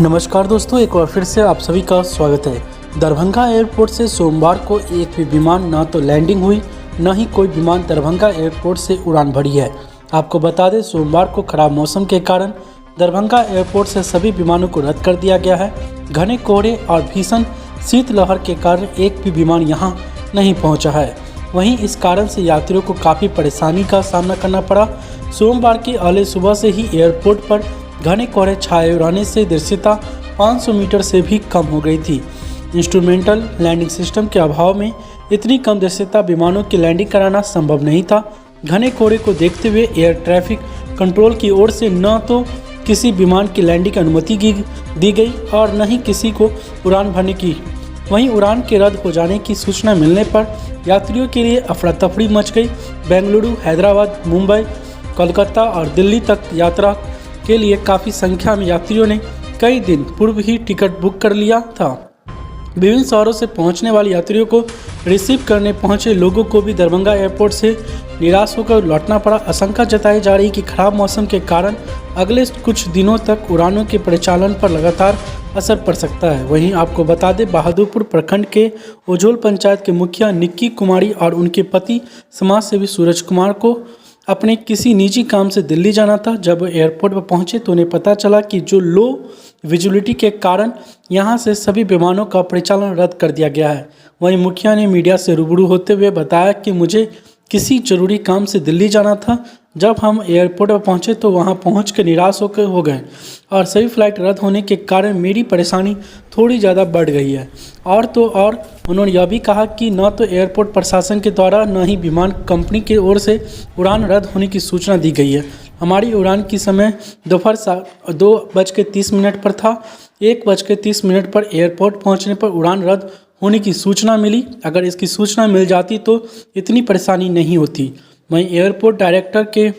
नमस्कार दोस्तों, एक बार फिर से आप सभी का स्वागत है। दरभंगा एयरपोर्ट से सोमवार को एक भी विमान न तो लैंडिंग हुई, न ही कोई विमान दरभंगा एयरपोर्ट से उड़ान भरी है। आपको बता दें, सोमवार को खराब मौसम के कारण दरभंगा एयरपोर्ट से सभी विमानों को रद्द कर दिया गया है। घने कोहरे और भीषण शीतलहर के कारण एक भी विमान यहाँ नहीं पहुँचा है। वहीं इस कारण से यात्रियों को काफ़ी परेशानी का सामना करना पड़ा। सोमवार की अगले सुबह से ही एयरपोर्ट पर घने कोहरे छाए रहने से दृश्यता 500 मीटर से भी कम हो गई थी। इंस्ट्रूमेंटल लैंडिंग सिस्टम के अभाव में इतनी कम दृश्यता विमानों की लैंडिंग कराना संभव नहीं था। घने कोहरे को देखते हुए एयर ट्रैफिक कंट्रोल की ओर से न तो किसी विमान की लैंडिंग की अनुमति दी गई और न ही किसी को उड़ान भरने की। वहीं उड़ान के रद्द हो जाने की सूचना मिलने पर यात्रियों के लिए अफरा तफरी मच गई। बेंगलुरु, हैदराबाद, मुंबई, कोलकाता और दिल्ली तक यात्रा के लिए काफ़ी संख्या में यात्रियों ने कई दिन पूर्व ही टिकट बुक कर लिया था। विभिन्न शहरों से पहुंचने वाले यात्रियों को रिसीव करने पहुंचे लोगों को भी दरभंगा एयरपोर्ट से निराश होकर लौटना पड़ा। आशंका जताई जा रही कि खराब मौसम के कारण अगले कुछ दिनों तक उड़ानों के परिचालन पर लगातार असर पड़ सकता है। वहीं आपको बता दें, बहादुरपुर प्रखंड के उज्जोल पंचायत के मुखिया निक्की कुमारी और उनके पति समाज सेवी सूरज कुमार को अपने किसी निजी काम से दिल्ली जाना था। जब एयरपोर्ट पर पहुंचे तो उन्हें पता चला कि जो लो विजिबिलिटी के कारण यहां से सभी विमानों का परिचालन रद्द कर दिया गया है। वहीं मुखिया ने मीडिया से रूबरू होते हुए बताया कि मुझे किसी जरूरी काम से दिल्ली जाना था। जब हम एयरपोर्ट पर पहुंचे तो वहां पहुंच के निराश होकर हो गए और सभी फ्लाइट रद्द होने के कारण मेरी परेशानी थोड़ी ज़्यादा बढ़ गई है। और उन्होंने यह भी कहा कि न तो एयरपोर्ट प्रशासन के द्वारा न ही विमान कंपनी की ओर से उड़ान रद्द होने की सूचना दी गई है। हमारी उड़ान की समय दोपहर 2:30 पर था। 1:30 पर एयरपोर्ट पहुँचने पर उड़ान रद्द होने की सूचना मिली। अगर इसकी सूचना मिल जाती तो इतनी परेशानी नहीं होती। वहीं एयरपोर्ट डायरेक्टर के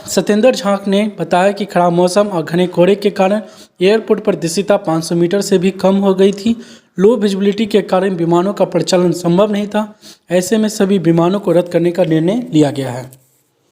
सत्येंद्र झा ने बताया कि खराब मौसम और घने कोहरे के कारण एयरपोर्ट पर दृश्यता 500 मीटर से भी कम हो गई थी। लो विजिबिलिटी के कारण विमानों का परिचालन संभव नहीं था। ऐसे में सभी विमानों को रद्द करने का निर्णय लिया गया है।